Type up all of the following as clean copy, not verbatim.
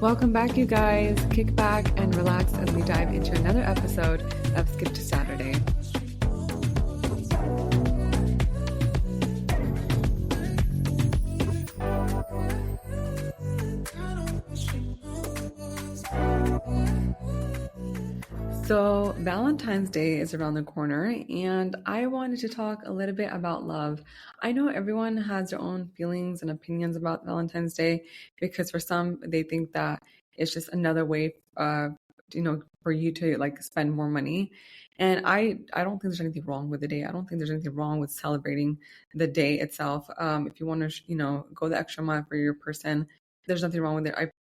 Welcome back, you guys. Kick back and relax as we dive into another episode of Skip to Saturday. So Valentine's Day is around the corner, and I wanted to talk a little bit about love. I know everyone has their own feelings and opinions about Valentine's Day because for some, they think that it's just another way, for you to like spend more money. And I don't think there's anything wrong with the day. I don't think there's anything wrong with celebrating the day itself. If you want to, go the extra mile for your person, there's nothing wrong with it.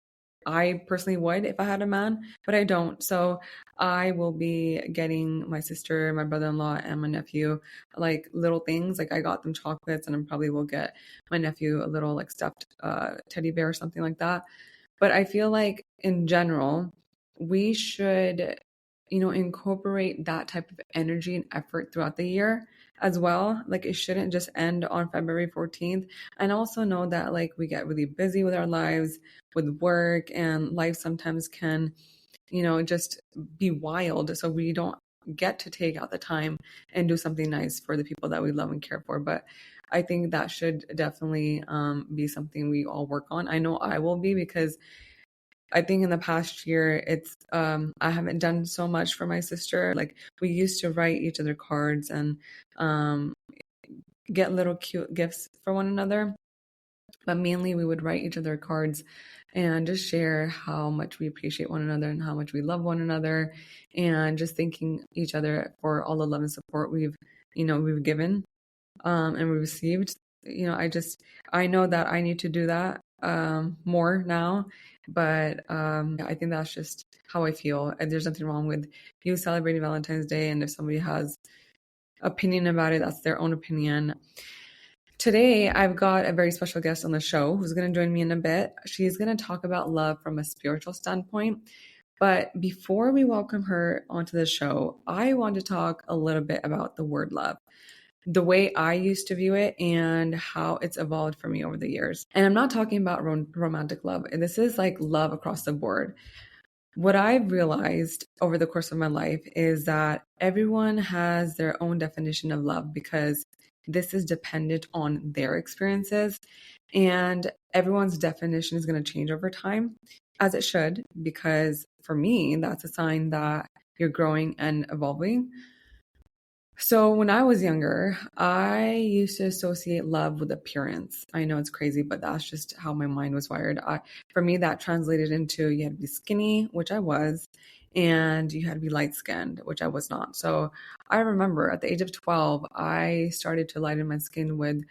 I personally would if I had a man, but I don't. So I will be getting my sister, my brother-in-law, and my nephew like little things. Like I got them chocolates, and I probably will get my nephew a little like stuffed teddy bear or something like that. But I feel like in general, we should, incorporate that type of energy and effort throughout the year as well. Like it shouldn't just end on February 14th. And also know that like we get really busy with our lives, with work, and life sometimes can, just be wild. So we don't get to take out the time and do something nice for the people that we love and care for. But I think that should definitely be something we all work on. I know I will be, because I think in the past year, it's I haven't done so much for my sister. Like we used to write each other cards and get little cute gifts for one another. But mainly we would write each other cards and just share how much we appreciate one another and how much we love one another, and just thanking each other for all the love and support we've given and we received. I know that I need to do that more now, but I think that's just how I feel. And there's nothing wrong with you celebrating Valentine's Day, and if somebody has opinion about it, that's their own opinion. Today, I've got a very special guest on the show who's going to join me in a bit. She's going to talk about love from a spiritual standpoint. But before we welcome her onto the show, I want to talk a little bit about the word love, the way I used to view it and how it's evolved for me over the years. And I'm not talking about romantic love. This is like love across the board. What I've realized over the course of my life is that everyone has their own definition of love, because this is dependent on their experiences, and everyone's definition is going to change over time, as it should, because for me, that's a sign that you're growing and evolving. So when I was younger, I used to associate love with appearance. I know it's crazy, but that's just how my mind was wired. For me, that translated into you had to be skinny, which I was, and you had to be light-skinned, which I was not. So I remember at the age of 12, I started to lighten my skin with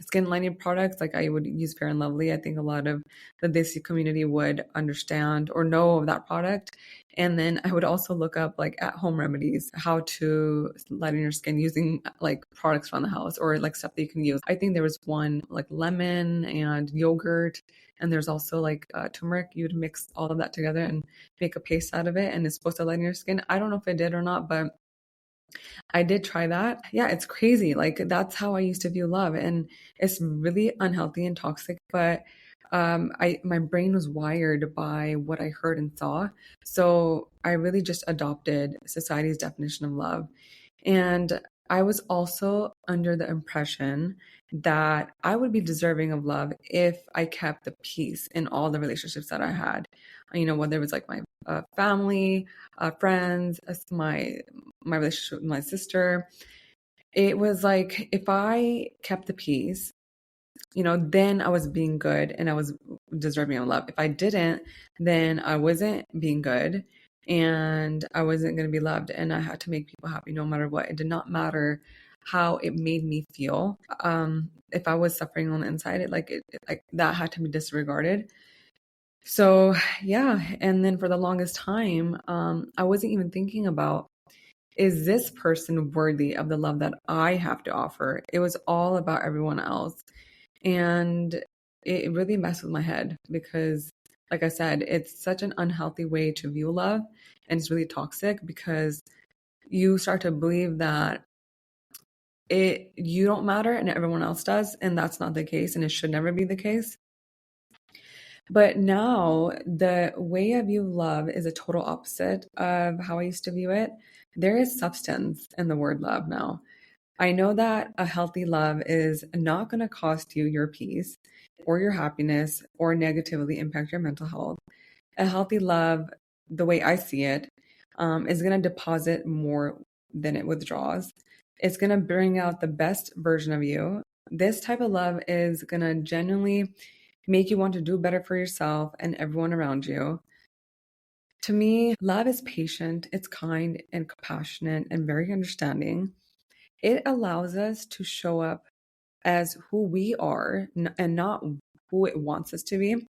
skin lightening products. Like I would use Fair and Lovely. I think a lot of the Desi community would understand or know of that product. And then I would also look up like at home remedies, how to lighten your skin using like products around the house or like stuff that you can use. I think there was one like lemon and yogurt, and there's also like turmeric. You'd mix all of that together and make a paste out of it, and it's supposed to lighten your skin. I don't know if it did or not, but I did try that. Yeah, it's crazy. Like that's how I used to view love, and it's really unhealthy and toxic. But my brain was wired by what I heard and saw, so I really just adopted society's definition of love. And I was also under the impression that I would be deserving of love if I kept the peace in all the relationships that I had. Whether it was like my family, friends, my relationship with my sister. It was like if I kept the peace, then I was being good and I was deserving of love. If I didn't, then I wasn't being good and I wasn't going to be loved, and I had to make people happy no matter what. It did not matter how it made me feel. If I was suffering on the inside, like that had to be disregarded. So yeah, and then for the longest time, I wasn't even thinking about, is this person worthy of the love that I have to offer? It was all about everyone else. And it really messed with my head because, like I said, it's such an unhealthy way to view love, and it's really toxic because you start to believe that you don't matter and everyone else does, and that's not the case, and it should never be the case. But now the way I view love is a total opposite of how I used to view it. There is substance in the word love now. I know that a healthy love is not going to cost you your peace or your happiness or negatively impact your mental health. A healthy love, the way I see it, is going to deposit more than it withdraws. It's going to bring out the best version of you. This type of love is going to genuinely make you want to do better for yourself and everyone around you. To me, love is patient, it's kind and compassionate and very understanding. It allows us to show up as who we are and not who it wants us to be.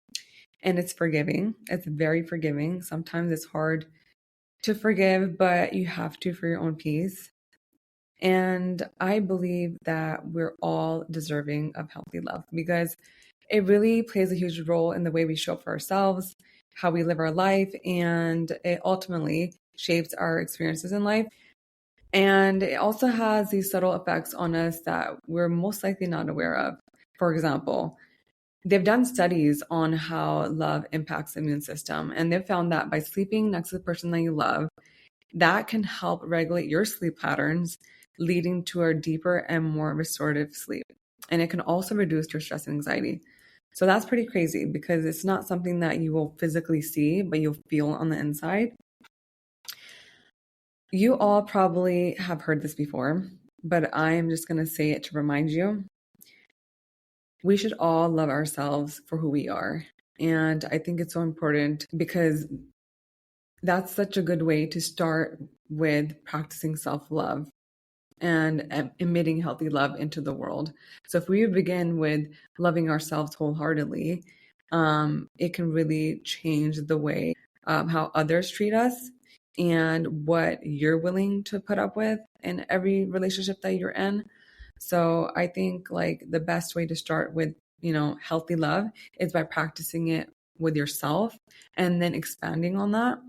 And it's forgiving. It's very forgiving. Sometimes it's hard to forgive, but you have to for your own peace. And I believe that we're all deserving of healthy love because it really plays a huge role in the way we show up for ourselves, how we live our life, and it ultimately shapes our experiences in life. And it also has these subtle effects on us that we're most likely not aware of. For example, they've done studies on how love impacts the immune system, and they've found that by sleeping next to the person that you love, that can help regulate your sleep patterns, leading to a deeper and more restorative sleep. And it can also reduce your stress and anxiety. So that's pretty crazy because it's not something that you will physically see, but you'll feel on the inside. You all probably have heard this before, but I am just going to say it to remind you. We should all love ourselves for who we are. And I think it's so important because that's such a good way to start with practicing self-love and emitting healthy love into the world. So if we begin with loving ourselves wholeheartedly, it can really change the way how others treat us and what you're willing to put up with in every relationship that you're in. So I think like the best way to start with, healthy love is by practicing it with yourself and then expanding on that.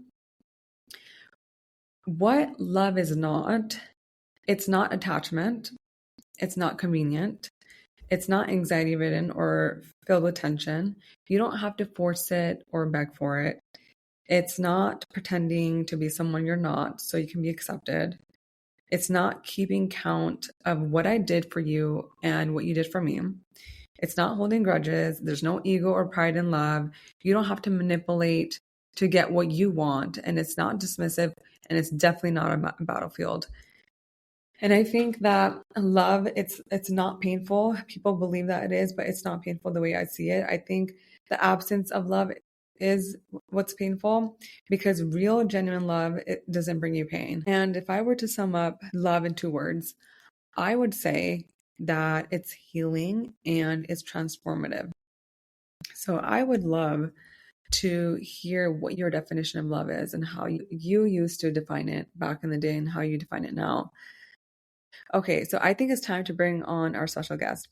What love is not, it's not attachment. It's not convenient. It's not anxiety ridden or filled with tension. You don't have to force it or beg for it. It's not pretending to be someone you're not so you can be accepted. It's not keeping count of what I did for you and what you did for me. It's not holding grudges. There's no ego or pride in love. You don't have to manipulate to get what you want. And it's not dismissive, and it's definitely not a battlefield. And I think that love, it's not painful. People believe that it is, but it's not painful the way I see it. I think the absence of love is what's painful because real, genuine love, it doesn't bring you pain. And if I were to sum up love in 2 words, I would say that it's healing and it's transformative. So I would love to hear what your definition of love is and how you used to define it back in the day and how you define it now. Okay, so I think it's time to bring on our special guest.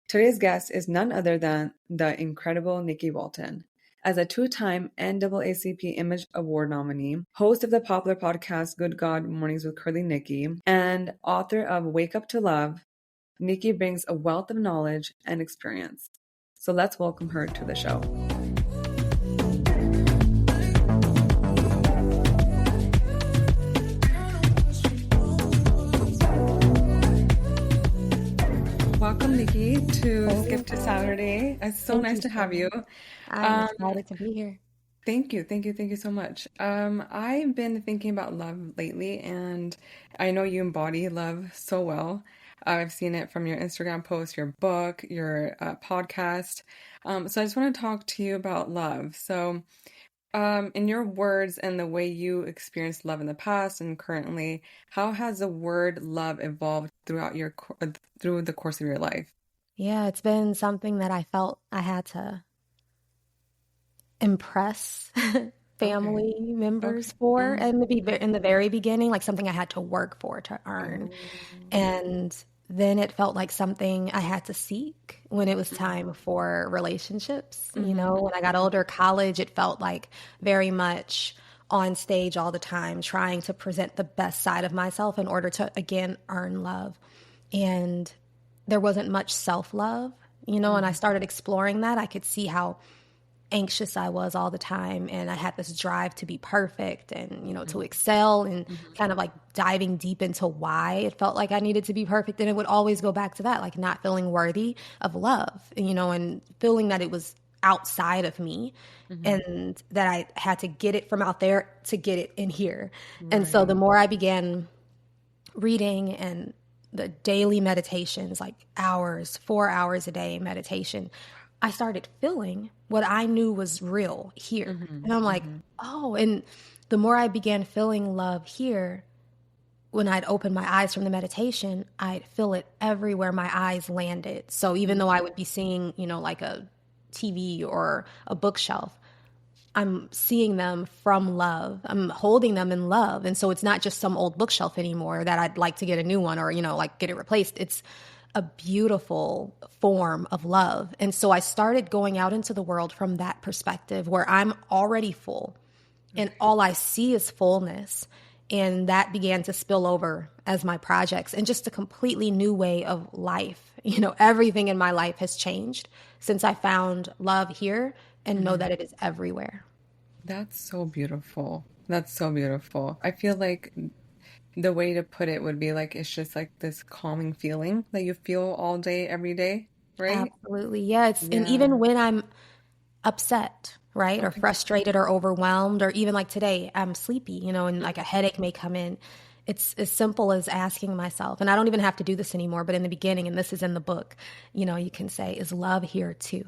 Today's guest is none other than the incredible Nikki Walton. As a 2-time NAACP Image Award nominee, host of the popular podcast Good God Mornings with Curly Nikki, and author of Wake Up to Love, Nikki brings a wealth of knowledge and experience. So let's welcome her to the show. Welcome, Nikki, to Skip to Saturday. It's so nice to have you. I'm excited to be here. Thank you so much. I've been thinking about love lately, and I know you embody love so well. I've seen it from your Instagram post, your book, your podcast. So I just want to talk to you about love. So, in your words and the way you experienced love in the past and currently, how has the word love evolved through the course of your life? Yeah, it's been something that I felt I had to impress family members for, and maybe in the very beginning, like something I had to work for to earn. And then it felt like something I had to seek when it was time for relationships. You know, when I got older, college, it felt like very much on stage all the time, trying to present the best side of myself in order to, again, earn love. And there wasn't much self-love, you know, and I started exploring that. I could see how anxious I was all the time, and I had this drive to be perfect and, you know, to excel, and kind of like diving deep into why it felt like I needed to be perfect. And it would always go back to that, like not feeling worthy of love, you know, and feeling that it was outside of me, and that I had to get it from out there to get it in here. And so the more I began reading and the daily meditations, like hours, 4 hours a day meditation, I started feeling what I knew was real here. And I'm like, oh, and the more I began feeling love here, when I'd open my eyes from the meditation, I'd feel it everywhere my eyes landed. So even though I would be seeing, you know, like a TV or a bookshelf, I'm seeing them from love. I'm holding them in love. And so it's not just some old bookshelf anymore that I'd like to get a new one or, you know, like get it replaced. It's a beautiful form of love. And so I started going out into the world from that perspective, where I'm already full and all I see is fullness. And that began to spill over as my projects, and just a completely new way of life. You know, everything in my life has changed since I found love here and know that it is everywhere. That's so beautiful. That's so beautiful. I feel like the way to put it would be like, it's just like this calming feeling that you feel all day, every day, right? Absolutely. Yeah. And even when I'm upset, right, or frustrated or overwhelmed, or even like today, I'm sleepy, you know, and like a headache may come in. It's as simple as asking myself, and I don't even have to do this anymore, but in the beginning, and this is in the book, you know, you can say, is love here too?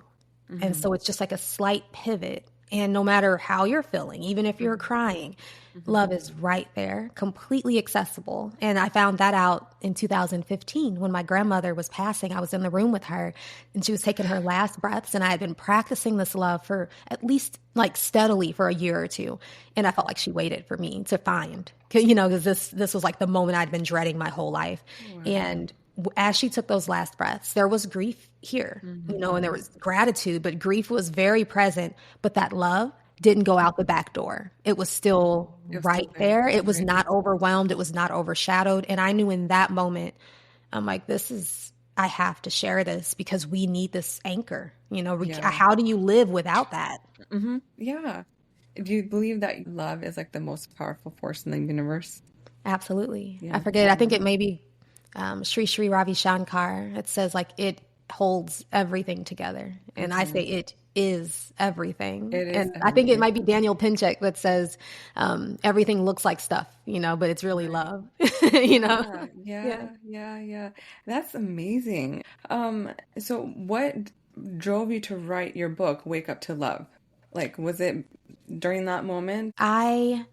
And so it's just like a slight pivot. And no matter how you're feeling, even if you're crying, love is right there, completely accessible. And I found that out in 2015 when my grandmother was passing. I was in the room with her, and she was taking her last breaths. And I had been practicing this love for at least like steadily for a year or two. And I felt like she waited for me to find, you know, because this was like the moment I'd been dreading my whole life. Wow. And as she took those last breaths, there was grief here, you know, and there was gratitude, but grief was very present. But that love didn't go out the back door. It was still right there. It was not overwhelmed. It was not overshadowed. And I knew in that moment, I'm like, I have to share this, because we need this anchor. You know, how do you live without that? Yeah. Do you believe that love is like the most powerful force in the universe? Absolutely. Yeah. I forget. I think it may be Sri Sri Ravi Shankar. It says like it holds everything together. And I say it is everything. It is everything. I think it might be Daniel Pinchek that says everything looks like stuff, you know, but it's really love, you know? Yeah. That's amazing. So what drove you to write your book, Wake Up to Love? Like, was it during that moment? I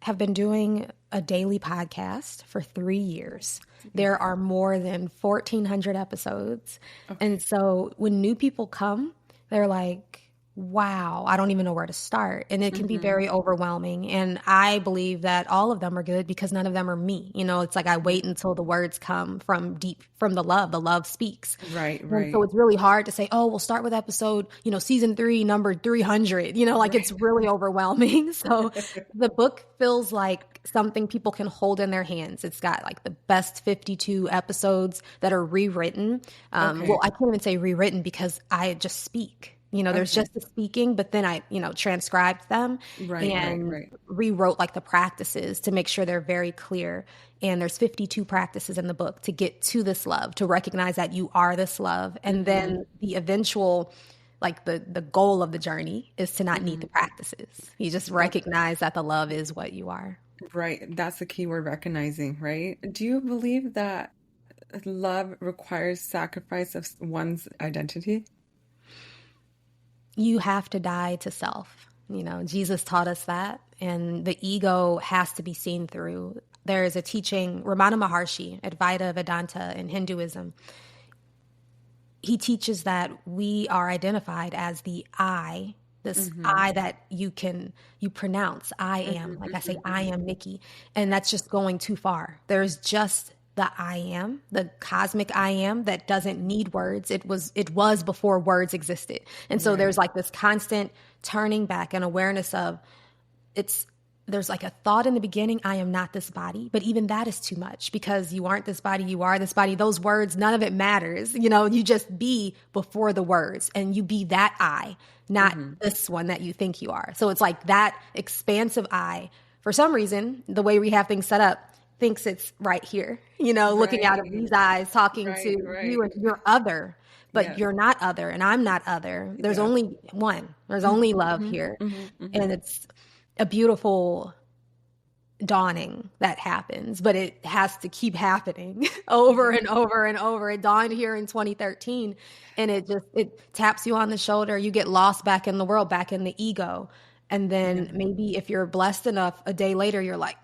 have been doing a daily podcast for 3 years. There are more than 1,400 episodes. Okay. And so when new people come, they're like, wow, I don't even know where to start. And it can be very overwhelming. And I believe that all of them are good because none of them are me. You know, it's like I wait until the words come from deep, from the love speaks. Right. And so it's really hard to say, oh, we'll start with episode, you know, season 3, number 300, you know, like it's really overwhelming. So the book feels like something people can hold in their hands. It's got like the best 52 episodes that are rewritten. Well, I can't even say rewritten because I just speak. You know, there's just the speaking, but then I, you know, transcribed them and rewrote like the practices to make sure they're very clear. And there's 52 practices in the book to get to this love, to recognize that you are this love. And then the eventual, like the goal of the journey is to not need the practices. You just recognize that the love is what you are. Right. That's the key word, recognizing, right? Do you believe that love requires sacrifice of one's identity? You have to die to self. You know, Jesus taught us that, and the ego has to be seen through. There is a teaching, Ramana Maharshi, Advaita Vedanta in Hinduism. He teaches that we are identified as the I, this I that you pronounce, I am. Like I say, I am Nikki. And that's just going too far. There's just the I am, the cosmic I am that doesn't need words. It was before words existed. And so there's Right. like this constant turning back and awareness of there's like a thought in the beginning, I am not this body, but even that is too much because you aren't this body, you are this body. Those words, none of it matters. You just be before the words and you be that I, not this one that you think you are. So it's like that expansive I, for some reason, the way we have things set up, thinks it's right here, looking out of these Right. eyes, talking Right. to you Right. and you're other, but Yes. you're not other and I'm not other. There's Yes. only one, there's only Mm-hmm. love here. Mm-hmm. And Mm-hmm. it's a beautiful dawning that happens, but it has to keep happening over Yeah. and over and over. It dawned here in 2013 and it taps you on the shoulder. You get lost back in the world, back in the ego. And then Yeah. maybe if you're blessed enough, a day later, you're like,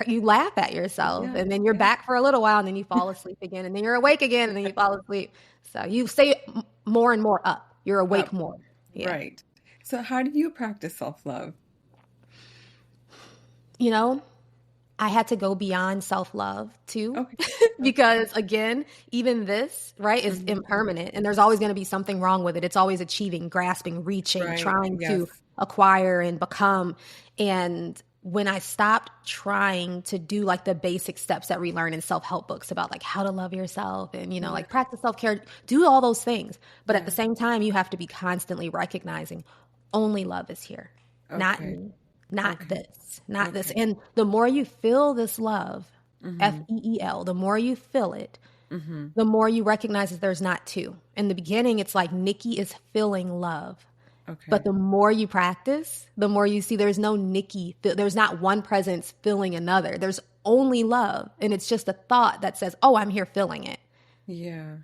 you laugh at yourself. Yeah. And then you're Yeah. back for a little while and then you fall asleep again. And then you're awake again and then you fall asleep. So you stay more and more up. You're awake Up. more. Yeah. Right. So how do you practice self-love? I had to go beyond self-love too, Okay. because again, even this, right, is Mm-hmm. impermanent and there's always going to be something wrong with it. It's always achieving, grasping, reaching, Right. trying Yes. to acquire and become. And when I stopped trying to do like the basic steps that we learn in self-help books about like how to love yourself and, Yeah. like practice self-care, do all those things. But at the Yeah. same time, you have to be constantly recognizing only love is here, not Okay. me. Not Okay. not this. Okay. And the more you feel this love, Mm-hmm. FEEL, the more you feel it, Mm-hmm. the more you recognize that there's not two. In the beginning, it's like Nikki is feeling love. Okay. But the more you practice, the more you see there's no Nikki. There's not one presence feeling another. There's only love. And it's just a thought that says, oh, I'm here feeling it. Yeah.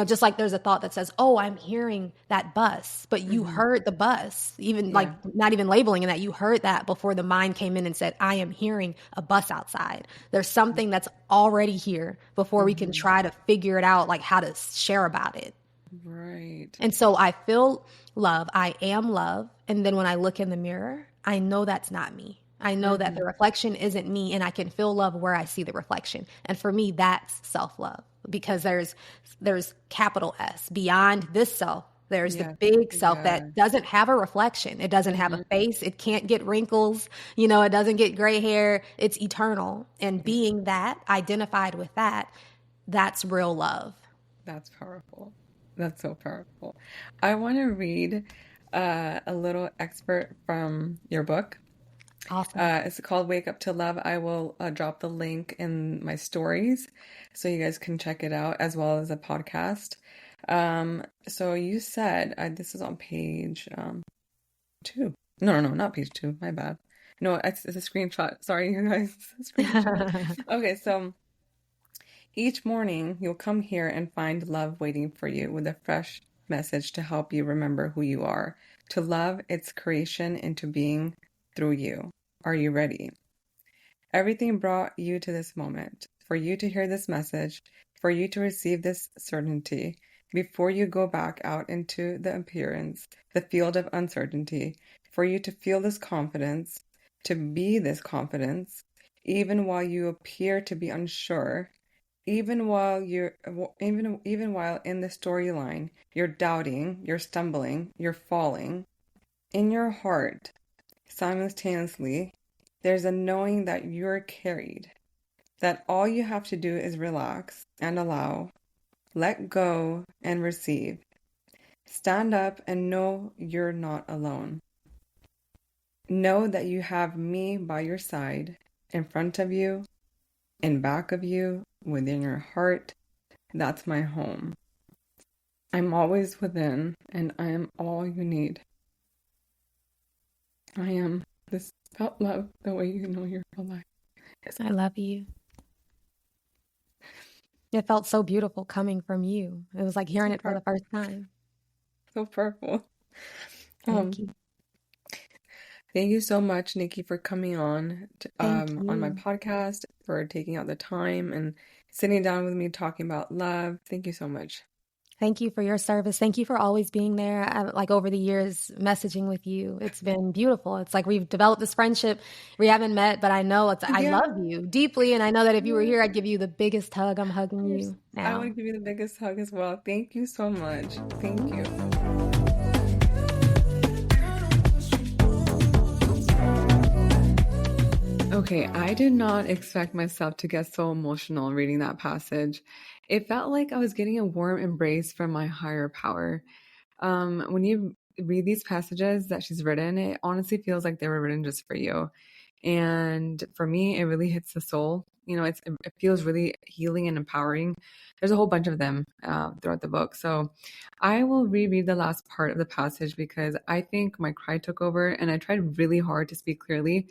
Just like there's a thought that says, oh, I'm hearing that bus, but you Mm-hmm. heard the bus, even Yeah. like not even labeling in that you heard that before the mind came in and said, I am hearing a bus outside. There's something that's already here before we can try to figure it out, like how to share about it. Right. And so I feel love. I am love. And then when I look in the mirror, I know that's not me. I know that the reflection isn't me and I can feel love where I see the reflection. And for me, that's self-love because there's capital S beyond this self. There's the Yes. big self Yes. that doesn't have a reflection. It doesn't have a face. It can't get wrinkles. It doesn't get gray hair. It's eternal. And being that, identified with that, that's real love. That's powerful. That's so powerful. I want to read a little excerpt from your book. Awesome. It's called Wake Up to Love. I will drop the link in my stories so you guys can check it out as well as a podcast. So you said, this is on page 2. No, not page 2. My bad. No, it's a screenshot. Sorry, you guys. It's a screenshot. Okay, so each morning you'll come here and find love waiting for you with a fresh message to help you remember who you are, to love its creation into being through you. Are you ready? Everything brought you to this moment, for you to hear this message, for you to receive this certainty, before you go back out into the appearance, the field of uncertainty, for you to feel this confidence, to be this confidence, even while you appear to be unsure, even while even while in the storyline, you're doubting, you're stumbling, you're falling. In your heart, simultaneously, there's a knowing that you're carried, that all you have to do is relax and allow, let go and receive. Stand up and know you're not alone. Know that you have me by your side, in front of you, in back of you, within your heart. That's my home. I'm always within, and I am all you need. I am this felt love the way you know you're alive. I love you. It felt so beautiful coming from you. It was like hearing it for the first time. So powerful. Thank you. Thank you so much, Nikki, for coming on on my you. podcast, for taking out the time and sitting down with me talking about love. Thank you so much. Thank you for your service. Thank you for always being there. Like over the years, messaging with you, it's been beautiful. It's like we've developed this friendship. We haven't met, but I know I Yeah, love you deeply, and I know that if you were yeah, here, I'd give you the biggest hug. I'm of hugging course. you I now. want to give you the biggest hug as well. Thank you so much. Thank you. Okay, I did not expect myself to get so emotional reading that passage. It felt like I was getting a warm embrace from my higher power. When you read these passages that she's written, it honestly feels like they were written just for you. And for me, it really hits the soul. You know, it feels really healing and empowering. There's a whole bunch of them throughout the book. So I will reread the last part of the passage because I think my cry took over and I tried really hard to speak clearly,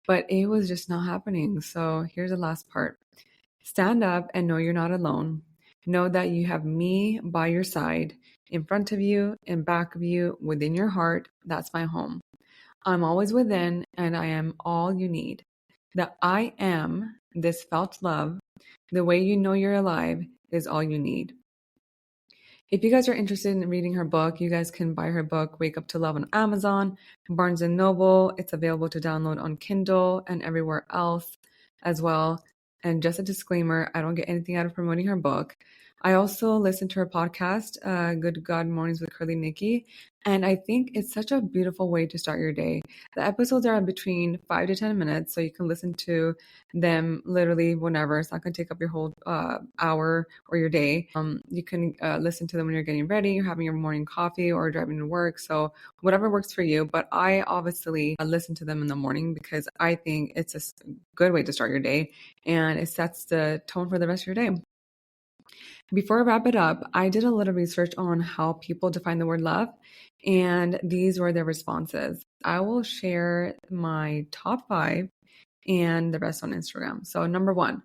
but it was just not happening. So here's the last part. Stand up and know you're not alone. Know that you have me by your side, in front of you, in back of you, within your heart. That's my home. I'm always within, and I am all you need. The I am, this felt love, the way you know you're alive, is all you need. If you guys are interested in reading her book, you guys can buy her book, Wake Up to Love, on Amazon, Barnes& Noble. It's available to download on Kindle and everywhere else as well. And just a disclaimer, I don't get anything out of promoting her book. I also listen to her podcast, Good God Mornings with Curly Nikki, and I think it's such a beautiful way to start your day. The episodes are between 5 to 10 minutes, so you can listen to them literally whenever. It's not going to take up your whole hour or your day. You can listen to them when you're getting ready, you're having your morning coffee, or driving to work. So whatever works for you. But I obviously listen to them in the morning because I think it's a good way to start your day, and it sets the tone for the rest of your day. Before I wrap it up, I did a little research on how people define the word love, and these were their responses. I will share my top 5 and the rest on Instagram. So, number 1,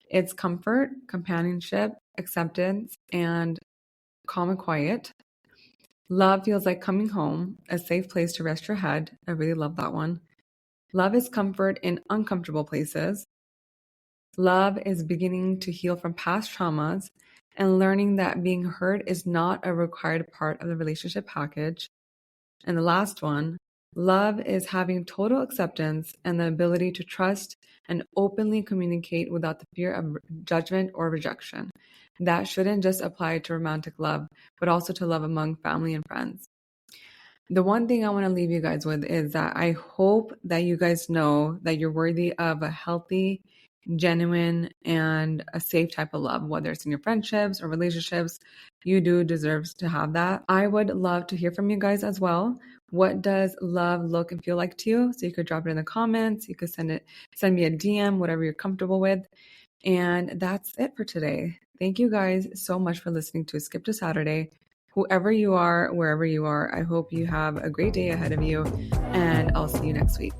it's comfort, companionship, acceptance, and calm and quiet. Love feels like coming home, a safe place to rest your head. I really love that one. Love is comfort in uncomfortable places. Love is beginning to heal from past traumas and learning that being hurt is not a required part of the relationship package. And the last one, love is having total acceptance and the ability to trust and openly communicate without the fear of judgment or rejection. That shouldn't just apply to romantic love, but also to love among family and friends. The one thing I want to leave you guys with is that I hope that you guys know that you're worthy of a healthy, genuine, and a safe type of love, whether it's in your friendships or relationships. You do deserve to have that. I would love to hear from you guys as well. What does love look and feel like to you? So you could drop it in the comments. You could send me a DM, whatever you're comfortable with. And that's it for today. Thank you guys so much for listening to Skip to Saturday. Whoever you are, wherever you are, I hope you have a great day ahead of you, and I'll see you next week.